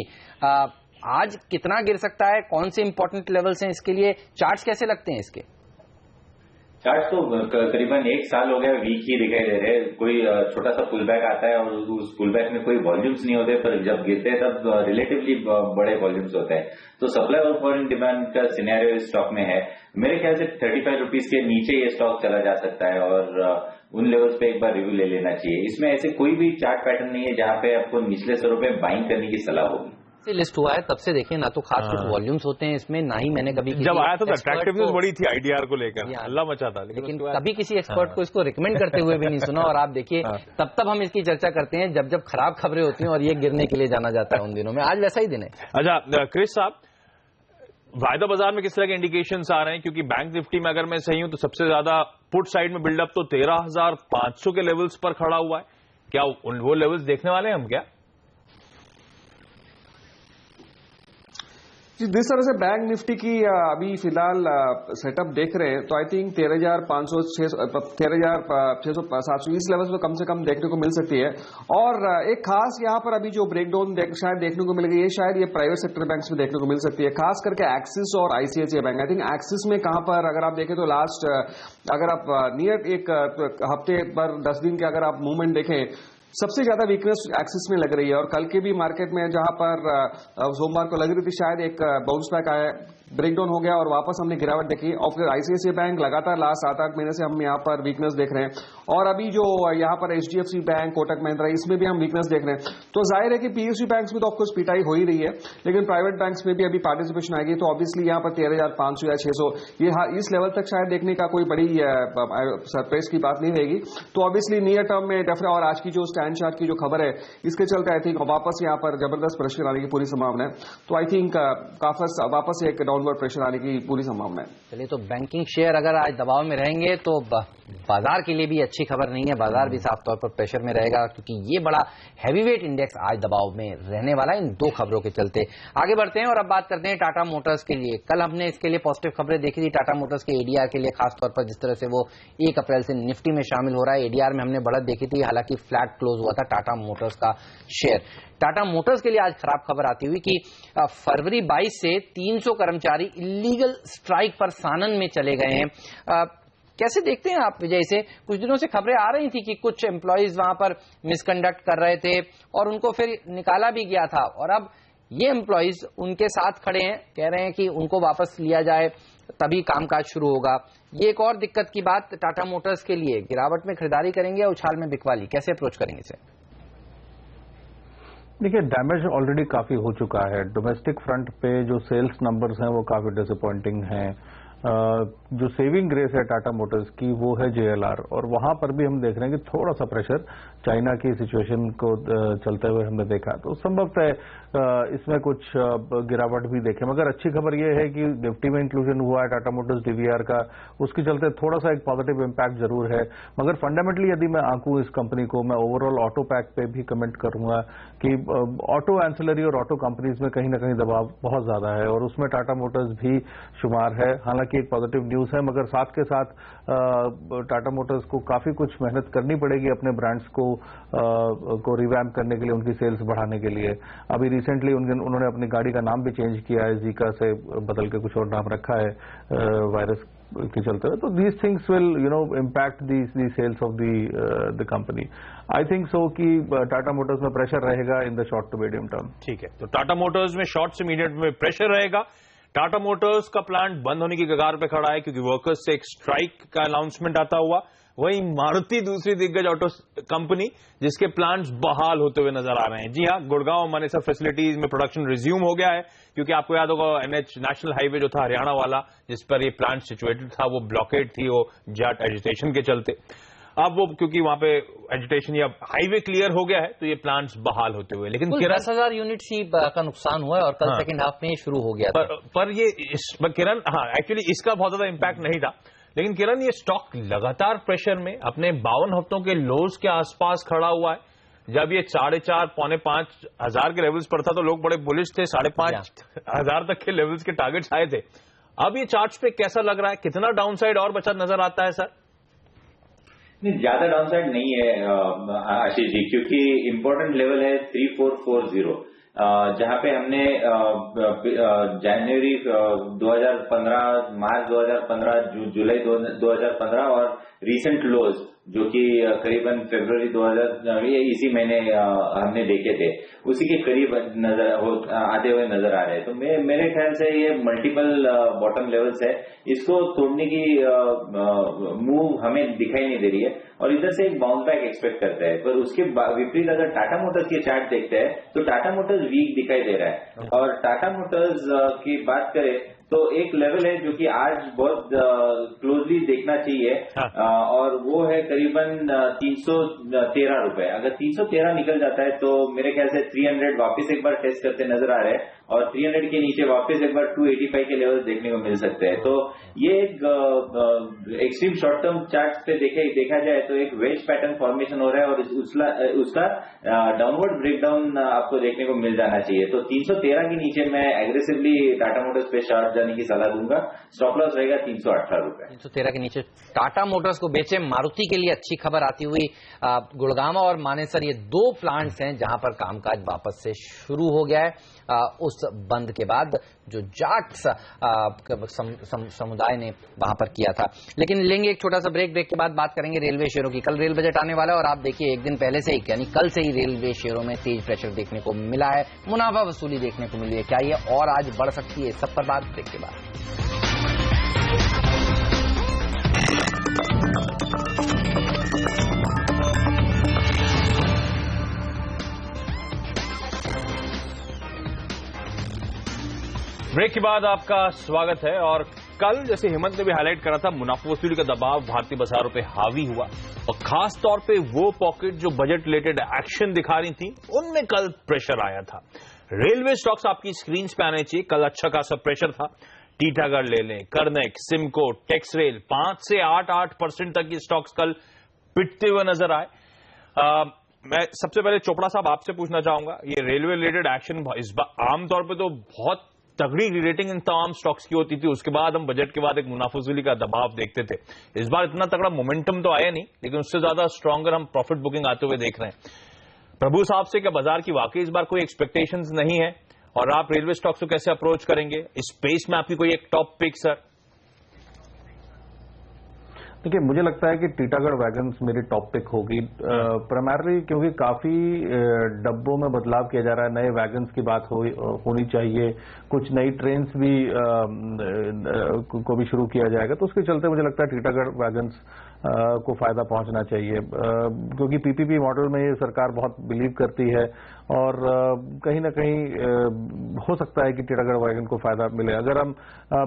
Speaker 1: आज कितना गिर सकता है, कौन से इंपॉर्टेंट लेवल्स हैं इसके लिए, चार्ट्स कैसे लगते हैं इसके?
Speaker 3: चार्ट तो करीबन 1 साल हो गया वीक ही दिखाई दे रहे हैं। कोई छोटा सा पुल बैक आता है और उस पुल बैक में कोई वॉल्यूम्स नहीं होते, पर जब गिरते हैं तब रिलेटिवली बड़े वॉल्यूम्स होते हैं। तो सप्लाई और फॉरेन डिमांड का सिनेरियो इस स्टॉक में है। मेरे ख्याल से 35 रुपीज के नीचे ये स्टॉक चला जा सकता है और उन लेवल्स पे एक बार रिव्यू ले लेना चाहिए। इसमें ऐसे कोई भी चार्ट पैटर्न नहीं है जहां पे आपको निचले स्तरों पे बाइंग करने की सलाह होगी।
Speaker 1: लिस्ट हुआ है तब से देखिए ना तो खास कुछ वॉल्यूम्स होते हैं इसमें, ना ही मैंने कभी
Speaker 2: जब आया था तो अट्रैक्टिवनेस बड़ी थी आईडीआर को लेकर, अल्लाह मचा था,
Speaker 1: लेकिन कभी किसी एक्सपर्ट को इसको रिकमेंड करते हुए भी नहीं सुना। और आप देखिए तब हम इसकी चर्चा करते हैं जब खराब खबरें होती हैं और ये गिरने के लिए जाना जाता है उन दिनों में। आज वैसा ही दिन है।
Speaker 2: अच्छा क्रिस साहब, वायदा बाजार में किस तरह के इंडिकेशंस आ रहे हैं? क्योंकि बैंक निफ्टी में अगर मैं सही हूं तो सबसे ज्यादा पुट साइड में बिल्डअप तो 13,500 के लेवल्स पर खड़ा हुआ है। क्या वो लेवल्स देखने वाले हैं हम क्या?
Speaker 6: जिस तरह से बैंक निफ्टी की अभी फिलहाल सेटअप देख रहे हैं तो आई थिंक 13,620 लेवल्स तो कम से कम देखने को मिल सकती है। और एक खास यहां पर अभी जो ब्रेकडाउन शायद देखने को मिलेगी, ये शायद ये प्राइवेट सेक्टर बैंक्स में देखने को मिल सकती है, खास करके एक्सिस और ICICI bank. I think axis में कहां पर अगर आप देखें तो लास्ट अगर आप नियर एक हफ्ते पर 10 दिन के अगर आप मूवमेंट देखें, सबसे ज्यादा वीकनेस एक्सिस में लग रही है। और कल के भी मार्केट में जहां पर सोमवार को लग रही थी शायद एक बाउंस बैक आया, ब्रेकडाउन हो गया और वापस हमने गिरावट देखी। और फिर आईसीआईसीआई बैंक लगातार लास्ट 7-8 महीने से हम यहां पर वीकनेस देख रहे हैं। और अभी जो यहां पर एचडीएफसी बैंक, कोटक महिंद्रा, इसमें भी हम वीकनेस देख रहे हैं। तो जाहिर है कि पीएसयू बैंक्स में तो ऑफकोर्स पिटाई हो ही रही है, लेकिन प्राइवेट बैंक्स में भी अभी पार्टिसिपेशन आएगी तो ऑब्वियसली यहां पर 13,500 या 600 ये इस लेवल तक शायद देखने का कोई बड़ी सरप्राइज की बात नहीं रहेगी। तो ऑब्वियसली नियर टर्म में डेफिनेटली, और आज की जो स्टैंड चार्ट की जो खबर है इसके चलते आई थिंक वापस यहां पर जबरदस्त प्रेशर आने की पूरी संभावना है। तो आई थिंक वापस एक डाउनवर्ड प्रेशर आने की पूरी संभावना है।
Speaker 1: चलिए, तो बैंकिंग शेयर अगर आज दबाव में रहेंगे तो बाजार के लिए भी अच्छी खबर नहीं है। बाजार भी साफ तौर पर प्रेशर में रहेगा क्योंकि ये बड़ा हैवीवेट इंडेक्स आज दबाव में रहने वाला है इन दो खबरों के चलते। आगे बढ़ते हैं और अब बात करते हैं टाटा मोटर्स के लिए। कल हमने इसके लिए पॉजिटिव खबरें देखी थी टाटा मोटर्स के एडीआर के लिए, खासतौर पर जिस तरह से वो 1 अप्रैल से निफ्टी में शामिल हो रहा है। एडीआर में हमने बढ़त देखी थी, हालांकि फ्लैट क्लोज हुआ था टाटा मोटर्स का शेयर। टाटा मोटर्स के लिए आज खराब खबर आती हुई कि फरवरी 22 से 300 कर्मचारी इलीगल स्ट्राइक पर सानन में चले गए हैं। कैसे देखते हैं आप विजय से? कुछ दिनों से खबरें आ रही थी कि कुछ एम्प्लॉयज वहां पर मिसकंडक्ट कर रहे थे और उनको फिर निकाला भी गया था, और अब ये एम्प्लॉयज उनके साथ खड़े हैं, कह रहे हैं कि उनको वापस लिया जाए तभी कामकाज शुरू होगा। ये एक और दिक्कत की बात टाटा मोटर्स के लिए। गिरावट में खरीदारी करेंगे या उछाल में बिकवाली, कैसे अप्रोच करेंगे इसे?
Speaker 4: देखिए, डैमेज ऑलरेडी काफी हो चुका है। डोमेस्टिक फ्रंट पे जो सेल्स नंबर्स हैं वो काफी डिसअपॉइंटिंग हैं। जो सेविंग ग्रेस है टाटा मोटर्स की वो है जेएलआर, और वहां पर भी हम देख रहे हैं कि थोड़ा सा प्रेशर चाइना की सिचुएशन को चलते हुए हमने देखा, तो संभवतः इसमें कुछ गिरावट भी देखें। मगर अच्छी खबर यह है कि निफ्टी में इंक्लूजन हुआ है टाटा मोटर्स डीवीआर का, उसके चलते थोड़ा सा एक पॉजिटिव इम्पैक्ट जरूर है। मगर फंडामेंटली यदि मैं आंकूं इस कंपनी को, मैं ओवरऑल ऑटो पैक पे भी कमेंट करूंगा कि ऑटो एंसिलरी और ऑटो कंपनीज में कहीं ना कहीं दबाव बहुत ज्यादा है और उसमें टाटा मोटर्स भी शुमार है। हालांकि एक पॉजिटिव न्यूज है, मगर साथ के साथ टाटा मोटर्स को काफी कुछ मेहनत करनी पड़ेगी अपने ब्रांड्स को रिवैम्प करने के लिए, उनकी सेल्स बढ़ाने के लिए। अभी रिसेंटली उन्होंने अपनी गाड़ी का नाम भी चेंज किया है, जीका से बदल के कुछ और नाम रखा है वायरस के चलते हुए। तो these things will impact the sales of the company. I think so कि टाटा मोटर्स में प्रेशर रहेगा in the short to medium term.
Speaker 2: ठीक है, तो टाटा मोटर्स में शॉर्ट से मीडियम में प्रेशर रहेगा। टाटा मोटर्स का प्लांट बंद होने की कगार पे खड़ा है क्योंकि वर्कर्स से एक स्ट्राइक का अनाउंसमेंट आता हुआ। वहीं मारुति दूसरी दिग्गज ऑटो कंपनी जिसके प्लांट्स बहाल होते हुए नजर आ रहे हैं। जी हां, गुड़गांव मानेसर फैसिलिटीज में प्रोडक्शन रिज्यूम हो गया है क्योंकि आपको याद होगा एनएच नेशनल हाईवे जो था हरियाणा वाला जिस पर ये प्लांट सिचुएटेड था वो ब्लॉकेड थी, वो जेट एजिटेशन के चलते। अब वो क्योंकि वहां पे एजिटेशन या हाईवे क्लियर हो गया है तो ये प्लांट्स बहाल होते हुए। लेकिन
Speaker 1: 10,000 यूनिट्स ही का नुकसान हुआ है और कल सेकंड हाफ में शुरू हो गया था।
Speaker 2: पर ये किरण, हाँ एक्चुअली इसका बहुत ज्यादा इम्पैक्ट नहीं था, लेकिन किरण ये स्टॉक लगातार प्रेशर में अपने 52 हफ्तों के लोज के आसपास खड़ा हुआ है। जब ये 4,500 पौने 5,000 के लेवल्स पर था तो लोग बड़े बुलिश थे, 5,500 तक के लेवल्स के टारगेट्स आए थे। अब ये चार्ट्स पे कैसा लग रहा है, कितना डाउनसाइड और बचा नजर आता है सर?
Speaker 3: नहीं, ज्यादा डाउनसाइड नहीं है आशीष जी, क्योंकि इंपॉर्टेंट लेवल है 3440। जहां पे हमने जनवरी 2015, मार्च 2015, जुलाई 2015 और रीसेंट लोज जो कि करीबन फरवरी 2000 इसी महीने हमने देखे थे, उसी के करीब आते हुए नजर आ रहे हैं। तो मेरे ख्याल से ये मल्टीपल बॉटम लेवल्स है, इसको तोड़ने की मूव हमें दिखाई नहीं दे रही है और इधर से एक बाउंस बैक एक्सपेक्ट करते हैं। पर उसके विपरीत अगर टाटा मोटर्स के चार्ट देखते हैं तो टाटा मोटर्स वीक दिखाई दे रहा है। और टाटा मोटर्स की बात करें तो एक लेवल है जो कि आज बहुत क्लोजली देखना चाहिए और वो है करीबन 313 रुपए। अगर 313 निकल जाता है तो मेरे ख्याल से 300 वापस एक बार टेस्ट करते नजर आ रहे हैं और 300 के नीचे वापस एक बार 285 के लेवल देखने को मिल सकते हैं। तो ये एक एक्सट्रीम शॉर्ट टर्म चार्ट पे देखा जाए तो एक वेज पैटर्न फॉर्मेशन हो रहा है और उसका डाउनवर्ड ब्रेकडाउन आपको देखने को मिल जाना चाहिए। तो 313 के नीचे मैं एग्रेसिवली टाटा मोटर्स पे शॉर्ट जाने की सलाह दूंगा। स्टॉप लॉस रहेगा 318 रुपए।
Speaker 1: 313 के नीचे टाटा मोटर्स को बेचे। मारुति के लिए अच्छी खबर आती हुई गुड़गांव और मानेसर ये दो प्लांट्स हैं जहां पर कामकाज वापस से शुरू हो गया है उस बंद के बाद जो जाट्स समुदाय ने वहां पर किया था। लेकिन लेंगे एक छोटा सा ब्रेक के बाद बात करेंगे रेलवे शेयरों की। कल रेल बजट आने वाला है और आप देखिए एक दिन पहले से ही यानी कल से ही रेलवे शेयरों में तेज प्रेशर देखने को मिला है, मुनाफा वसूली देखने को मिली है। क्या ये और आज बढ़ सकती है? सब पर बात ब्रेक के बाद।
Speaker 2: ब्रेक के बाद आपका स्वागत है। और कल जैसे हेमंत ने भी हाईलाइट करा था, मुनाफा वसूली का दबाव भारतीय बाजारों पे हावी हुआ और खास तौर पे वो पॉकेट जो बजट रिलेटेड एक्शन दिखा रही थी उनमें कल प्रेशर आया था। रेलवे स्टॉक्स आपकी स्क्रीन पे आने चाहिए। कल अच्छा खासा प्रेशर था। टीटागढ़ ले लें, कर्नेक, सिमको, टेक्सरेल 5 से 8% तक ये स्टॉक्स कल पिटते हुए नजर आए। मैं सबसे पहले चोपड़ा साहब आपसे पूछना चाहूंगा, ये रेलवे रिलेटेड एक्शन इस बार आमतौर पर तो बहुत तगड़ी रेटिंग इन तमाम स्टॉक्स की होती थी, उसके बाद हम बजट के बाद एक मुनाफा वसूली का दबाव देखते थे। इस बार इतना तगड़ा मोमेंटम तो आया नहीं, लेकिन उससे ज्यादा स्ट्रॉन्गर हम प्रॉफिट बुकिंग आते हुए देख रहे हैं। प्रभु साहब से क्या बाजार की वाकई इस बार कोई एक्सपेक्टेशंस नहीं है और आप रेलवे स्टॉक्स को कैसे अप्रोच करेंगे? इस स्पेस में आपकी कोई एक टॉप पिक सर?
Speaker 4: देखिए, मुझे लगता है कि टीटागढ़ वैगन्स मेरी टॉप पिक होगी प्राइमरली क्योंकि काफी डब्बों में बदलाव किया जा रहा है। नए वैगन्स की बात होनी चाहिए, कुछ नई ट्रेन्स भी को भी शुरू किया जाएगा, तो उसके चलते मुझे लगता है टीटागढ़ वैगन्स को फायदा पहुंचना चाहिए क्योंकि पीपीपी मॉडल में ये सरकार बहुत बिलीव करती है और कहीं ना कहीं हो सकता है कि टीटागढ़ वैगन को फायदा मिले। अगर हम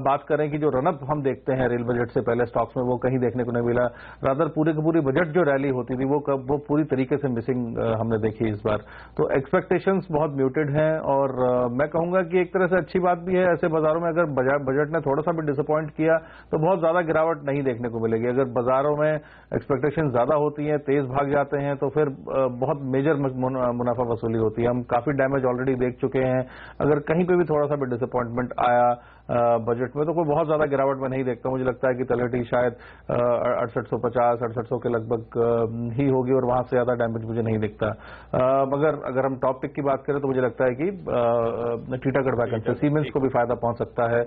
Speaker 4: बात करें कि जो रनअप हम देखते हैं रेल बजट से पहले स्टॉक्स में, वो कहीं देखने को नहीं मिला। रादर पूरी की पूरी बजट जो रैली होती थी वो पूरी तरीके से मिसिंग हमने देखी इस बार। तो एक्सपेक्टेशंस बहुत म्यूटेड हैं और मैं कहूंगा कि एक तरह से अच्छी बात भी है। ऐसे बाजारों में अगर बजट ने थोड़ा सा भी डिसअपॉइंट किया तो बहुत ज्यादा गिरावट नहीं देखने को मिलेगी। अगर बाजारों में एक्सपेक्टेशन ज्यादा होती है, तेज भाग जाते हैं, तो फिर बहुत मेजर मुनाफा वसूली होती है। हम काफी डैमेज ऑलरेडी देख चुके हैं। अगर कहीं पे भी थोड़ा सा भी डिसअपॉइंटमेंट आया बजट में तो कोई बहुत ज्यादा गिरावट में नहीं देखता। मुझे लगता है कि तलहटी शायद 6850, 6800 के लगभग ही होगी और वहां से ज्यादा डैमेज मुझे नहीं दिखता। मगर अगर हम टॉप पिक की बात करें तो मुझे लगता है कि टीटागढ़ वैगन से सीमेंस को भी फायदा पहुंच सकता है।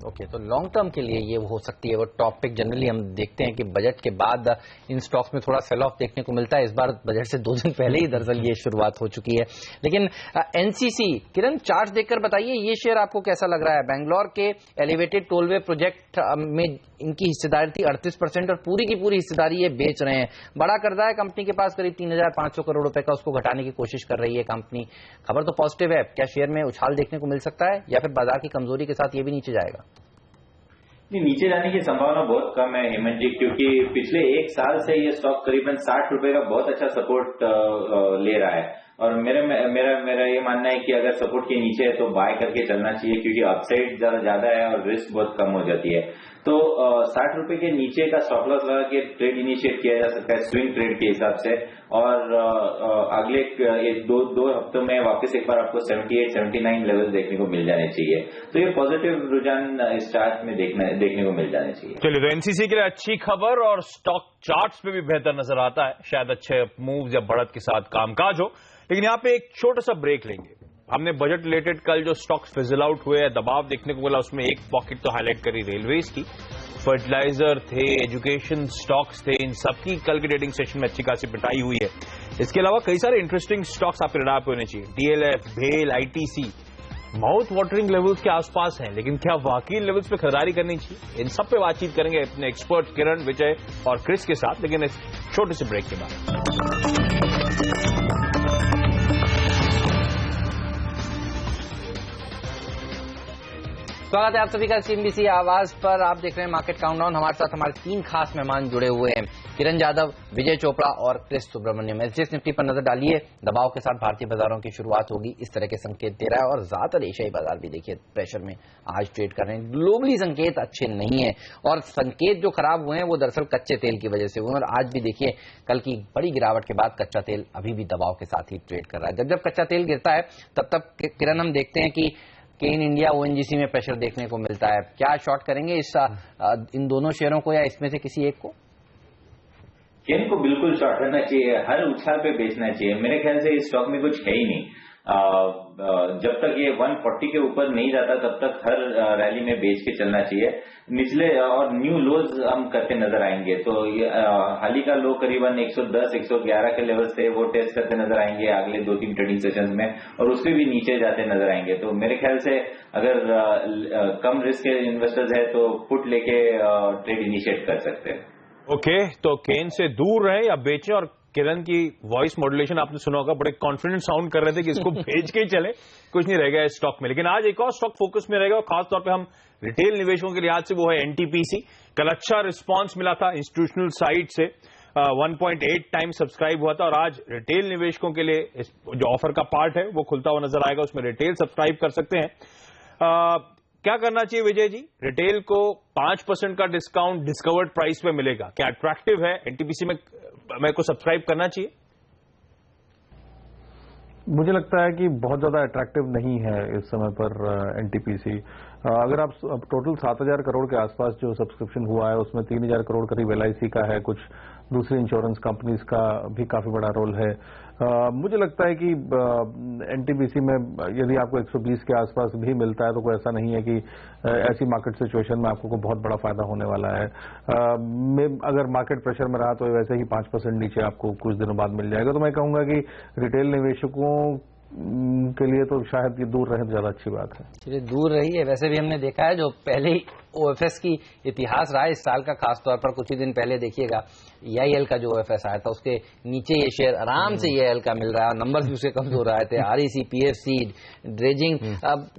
Speaker 1: ओके, तो लॉन्ग टर्म के लिए ये हो सकती है वो टॉपिक। जनरली हम देखते हैं कि बजट के बाद इन स्टॉक्स में थोड़ा सेल ऑफ देखने को मिलता है। इस बार बजट से 2 दिन पहले ही दरअसल ये शुरुआत हो चुकी है। लेकिन एनसीसी, किरण चार्ट देखकर बताइए ये शेयर आपको कैसा लग रहा है? बैंगलोर के एलिवेटेड टोलवे प्रोजेक्ट में इनकी हिस्सेदारी थी 38% और पूरी की पूरी हिस्सेदारी ये बेच रहे हैं। बड़ा कर्जा है कंपनी के पास, करीब 3500 करोड़ रुपए का, उसको घटाने की कोशिश कर रही है कंपनी। खबर तो पॉजिटिव है। क्या शेयर में उछाल देखने को मिल सकता है या फिर बाजार की कमजोरी के साथ ये भी नीचे जाएगा?
Speaker 3: नीचे जाने की संभावना बहुत कम है हेमंत जी, क्योंकि पिछले 1 साल से ये स्टॉक करीबन 60 रुपए का बहुत अच्छा सपोर्ट ले रहा है और मेरा ये मानना है कि अगर सपोर्ट के नीचे है तो बाय करके चलना चाहिए क्योंकि अपसाइड ज्यादा है और रिस्क बहुत कम हो जाती है। तो 60 रुपए के नीचे का स्टॉप लॉस लगा के ट्रेड इनिशिएट किया जा सकता है स्विंग ट्रेड के हिसाब से और अगले 2 हफ्तों में वापस एक बार आपको 78, 79 लेवल देखने को मिल जाने चाहिए। तो ये पॉजिटिव रुझान इस चार्ट में देखने को मिल जाने चाहिए।
Speaker 2: चलिए, तो एनसीसी के लिए अच्छी खबर और स्टॉक चार्ट्स पे भी बेहतर नजर आता है। शायद अच्छे मूव्स या बढ़त के साथ कामकाज हो। लेकिन यहाँ पे एक छोटा सा ब्रेक लेंगे। हमने बजट रिलेटेड कल जो स्टॉक्स फिजल आउट हुए, दबाव देखने को मिला, उसमें एक पॉकेट तो हाईलाइट करी रेलवेज की, फर्टिलाइजर थे, एजुकेशन स्टॉक्स थे, इन सबकी कल के ट्रेडिंग सेशन में अच्छी खासी पिटाई हुई है। इसके अलावा कई सारे इंटरेस्टिंग स्टॉक्स आपके रडार पे होने चाहिए। डीएलएफ, भेल, आईटीसी माउथ वाटरिंग लेवल्स के आसपास हैं, लेकिन क्या वाकई लेवल्स पे खरीदारी करनी चाहिए? इन सब पे बातचीत करेंगे अपने एक्सपर्ट किरण, विजय और क्रिस के साथ, लेकिन इस छोटे से ब्रेक के बाद।
Speaker 1: स्वागत है आप सभी का सीएनबीसी आवाज पर। आप देख रहे हैं मार्केट काउंटडाउन। हमारे साथ हमारे 3 खास मेहमान जुड़े हुए हैं, किरण यादव, विजय चोपड़ा और क्रिस सुब्रमण्यम। एसजीएक्स निफ्टी पर नजर डालिए। दबाव के साथ भारतीय बाजारों की शुरुआत होगी, इस तरह के संकेत दे रहा है और ज्यादातर एशियाई बाजार भी देखिए प्रेशर में आज ट्रेड कर रहे हैं। ग्लोबली संकेत अच्छे नहीं है और संकेत जो खराब हुए हैं वो दरअसल कच्चे तेल की वजह से हुए। और आज भी देखिए कल की बड़ी गिरावट के बाद कच्चा तेल अभी भी दबाव के साथ ही ट्रेड कर रहा है। जब कच्चा तेल गिरता है तब तक किरण हम देखते हैं कि केन इंडिया, ओएनजीसी में प्रेशर देखने को मिलता है। क्या शॉर्ट करेंगे इन दोनों शेयरों को या इसमें से किसी एक को?
Speaker 3: केन को बिल्कुल शॉर्ट करना चाहिए, हर उछाल पे बेचना चाहिए। मेरे ख्याल से इस स्टॉक में कुछ है ही नहीं। जब तक ये 140 के ऊपर नहीं जाता तब तक हर रैली में बेच के चलना चाहिए। निचले और न्यू लोज हम करते नजर आएंगे, तो हाल ही का लो करीबन 110, 111 के लेवल से वो टेस्ट करते नजर आएंगे अगले 2-3 ट्रेडिंग सेशंस में, और उससे भी नीचे जाते नजर आएंगे। तो मेरे ख्याल से अगर कम रिस्क के इन्वेस्टर्स है तो पुट लेके ट्रेड इनिशिएट कर सकते हैं।
Speaker 2: ओके, तो केन से दूर रहे या बेचे? और किरण की वॉइस मॉड्यूलेशन आपने सुना होगा, बड़े कॉन्फिडेंट साउंड कर रहे थे कि इसको भेज के ही चले, कुछ नहीं रहेगा इस स्टॉक में। लेकिन आज एक और स्टॉक फोकस में रहेगा और खासतौर पे हम रिटेल निवेशकों के लिहाज से, वो है एनटीपीसी। कल अच्छा रिस्पांस मिला था इंस्टीट्यूशनल साइड से, 1.8 टाइम सब्सक्राइब हुआ था और आज रिटेल निवेशकों के लिए जो ऑफर का पार्ट है वो खुलता हुआ नजर आएगा, उसमें रिटेल सब्सक्राइब कर सकते हैं। क्या करना चाहिए विजय जी? रिटेल को 5% का डिस्काउंट डिस्कवर्ड प्राइस पे मिलेगा, क्या अट्रैक्टिव है? एनटीपीसी में मेरे को सब्सक्राइब करना चाहिए?
Speaker 4: मुझे लगता है कि बहुत ज्यादा अट्रैक्टिव नहीं है इस समय पर एनटीपीसी। अगर आप टोटल 7,000 करोड़ के आसपास जो सब्सक्रिप्शन हुआ है उसमें 3,000 करोड़ करीब एलआईसी का है, कुछ दूसरी इंश्योरेंस कंपनीज का भी काफी बड़ा रोल है। मुझे लगता है कि एनटीपीसी में यदि आपको 120 के आसपास भी मिलता है तो कोई ऐसा नहीं है कि ऐसी मार्केट सिचुएशन में आपको बहुत बड़ा फायदा होने वाला है। अगर मार्केट प्रेशर में रहा तो वैसे ही 5% नीचे आपको कुछ दिनों बाद मिल जाएगा। तो मैं कहूंगा कि रिटेल निवेशकों के लिए तो शायद ये दूर रहे तो ज्यादा अच्छी बात है।
Speaker 1: चलिए दूर रही है। वैसे भी हमने देखा है जो पहले ही ओएफएस की इतिहास रहा है इस साल का, खासतौर पर कुछ ही दिन पहले देखिएगा ईआईएल का जो ओएफएस आया था उसके नीचे ये शेयर आराम से ईआईएल का मिल रहा है और नंबर्स भी उसके कमजोर आए थे। आरईसी, पीएफसी, ड्रेजिंग,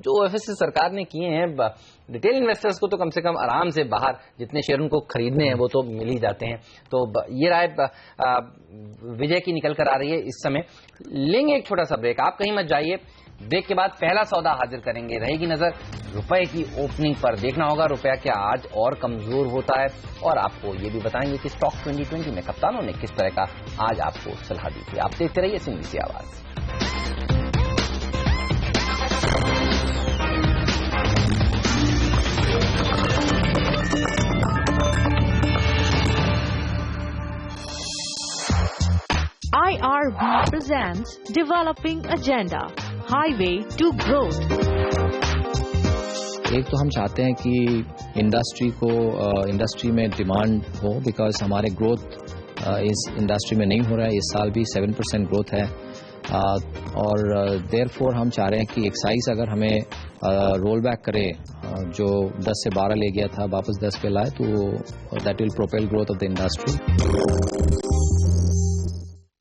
Speaker 1: जो ओएफएस सरकार ने किए हैं, रिटेल इन्वेस्टर्स को तो कम से कम आराम से बाहर जितने शेयर उनको खरीदने हैं वो तो मिल ही जाते हैं। तो ये राय विजय की निकल कर आ रही है इस समय। लेंगे एक छोटा सा ब्रेक, आप कहीं मत जाइए। ब्रेक के बाद पहला सौदा हाजिर करेंगे। रहेगी नजर रुपए की ओपनिंग पर। देखना होगा रुपया क्या आज और कमजोर होता है, और आपको ये भी बताएंगे कि स्टॉक 2020 में कप्तानों ने किस तरह का आज आपको सलाह दी थी। आप देखते रहिए सीएनबीसी आवाज।
Speaker 7: IRB presents Developing Agenda, Highway to Growth.
Speaker 8: एक तो हम चाहते हैं कि इंडस्ट्री में डिमांड हो, बिकॉज हमारे ग्रोथ इस इंडस्ट्री में नहीं हो रहा है। इस साल भी 7% ग्रोथ है और देयरफॉर हम चाह रहे हैं कि एक्साइज अगर हमें रोल बैक करे, जो 10 से 12 ले गया था वापस 10 पे लाए, तो that will propel growth of the industry.